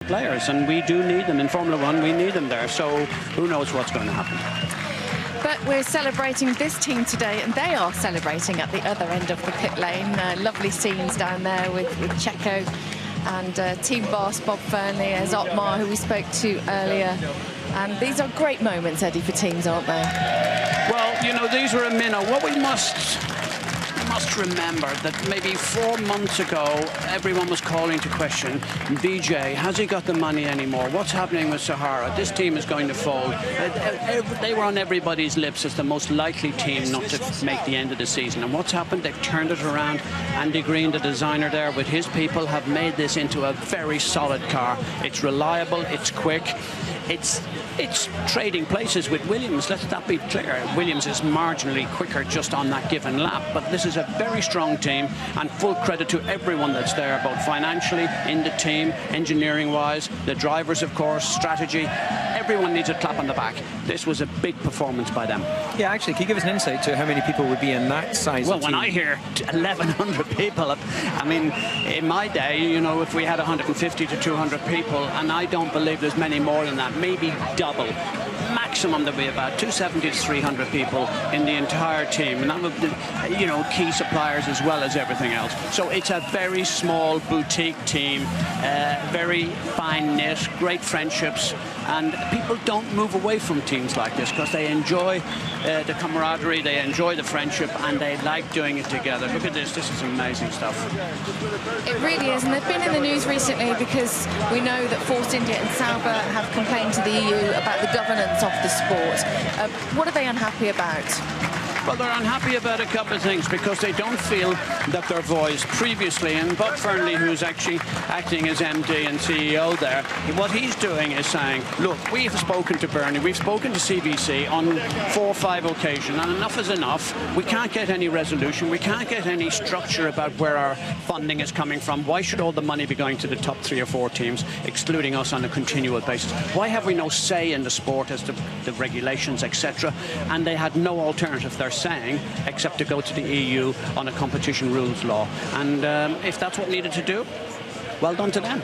players, and we do need them in Formula One. We need them there, so who knows what's going to happen. But we're celebrating this team today, and they are celebrating at the other end of the pit lane. Lovely scenes down there with Checo and team boss Bob Fernley as Otmar, who we spoke to earlier. And these are great moments, Eddie, for teams, aren't they? Well, you know, these were a minnow. What we must remember that maybe 4 months ago, everyone was calling to question, BJ, has he got the money anymore? What's happening with Sahara? This team is going to fold. They were on everybody's lips as the most likely team not to make the end of the season. And what's happened? They've turned it around. Andy Green, the designer there, with his people, have made this into a very solid car. It's reliable, it's quick. It's trading places with Williams. Let that be clear. Williams is marginally quicker just on that given lap, but this is a very strong team, and full credit to everyone that's there, both financially, in the team, engineering-wise, the drivers, of course, strategy. Everyone needs a clap on the back. This was a big performance by them. Yeah, actually, can you give us an insight to how many people would be in that size Well, of when team? I hear 1,100 people, I mean, in my day, you know, if we had 150 to 200 people, and I don't believe there's many more than that, maybe double. Maximum there'll be about 270 to 300 people in the entire team, and that would be, you know, key suppliers as well as everything else. So it's a very small boutique team, very fine knit, great friendships, and people don't move away from teams like this because they enjoy the camaraderie, they enjoy the friendship, and they like doing it together. Look at this is amazing stuff. It really is, and they've been in the news recently because we know that Force India and Sauber have complained to the EU about the governance of the sport. What are they unhappy about? Well, they're unhappy about a couple of things because they don't feel that their voice previously, and Bob Fernley, who's actually acting as MD and CEO there, what he's doing is saying, look, we've spoken to Bernie, we've spoken to CVC on 4 or 5 occasions, and enough is enough. We can't get any resolution. We can't get any structure about where our funding is coming from. Why should all the money be going to the top 3 or 4 teams, excluding us on a continual basis? Why have we no say in the sport as to the regulations, etc.? And they had no alternative, they're saying, except to go to the EU on a competition rules law. And if that's what needed to do, well done to them.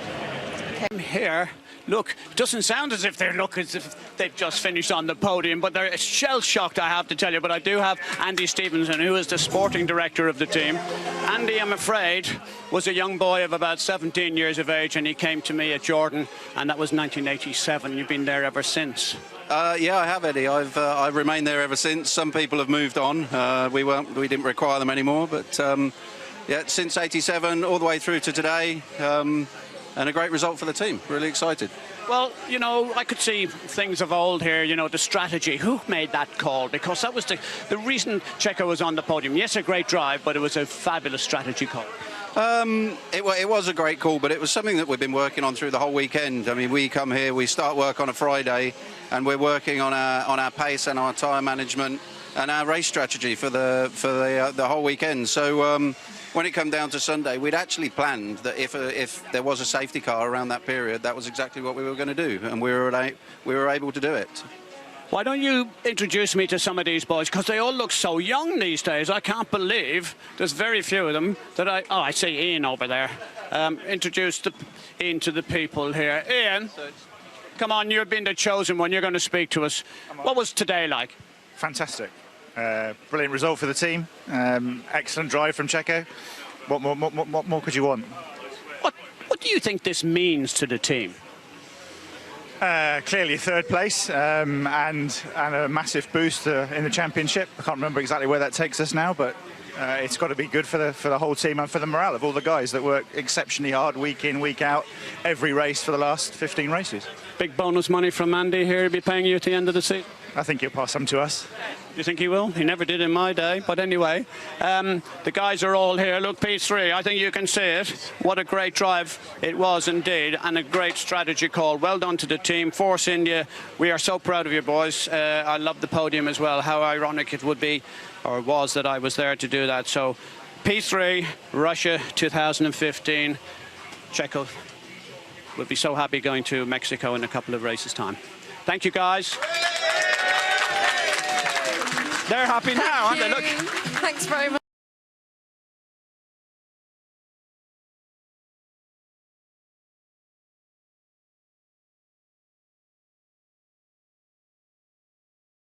Okay. Here, look, it doesn't sound as if they've just finished on the podium, but they're shell-shocked, I have to tell you. But I do have Andy Stevenson, who is the sporting director of the team. Andy, I'm afraid, was a young boy of about 17 years of age, and he came to me at Jordan, and that was 1987. You've been there ever since. Yeah, I have, Eddie. I've remained there ever since. Some people have moved on. We didn't require them anymore, but yeah, since '87 all the way through to today, and a great result for the team. Really excited. Well, you know, I could see things of old here, you know, the strategy. Who made that call? Because that was the reason Checo was on the podium. Yes, a great drive, but it was a fabulous strategy call. It was a great call, but it was something that we've been working on through the whole weekend. I mean, we come here, we start work on a Friday, and we're working on our pace and our tyre management and our race strategy for the whole weekend. So when it came down to Sunday, we'd actually planned that if there was a safety car around that period, that was exactly what we were going to do, and we were able to do it. Why don't you introduce me to some of these boys, because they all look so young these days. I can't believe there's very few of them that I see Ian over there. Introduce Ian to the people here. Ian, come on, you've been the chosen one. You're going to speak to us. What was today like? Fantastic. Brilliant result for the team. Excellent drive from Checo. What more could you want? What do you think this means to the team? Clearly 3rd place and a massive boost in the championship. I can't remember exactly where that takes us now, but it's got to be good for the whole team and for the morale of all the guys that work exceptionally hard week in, week out, every race for the last 15 races. Big bonus money from Andy here. He'll be paying you at the end of the season. I think he'll pass some to us. Do you think he will? He never did in my day. But anyway, the guys are all here. Look, P3, I think you can see it. What a great drive it was indeed, and a great strategy call. Well done to the team. Force India, we are so proud of you boys. I love the podium as well. How ironic it would be, or was, that I was there to do that. So P3, Russia 2015. Checo will be so happy going to Mexico in a couple of races' time. Thank you, guys. They're happy now, aren't they? Look. Thanks very much.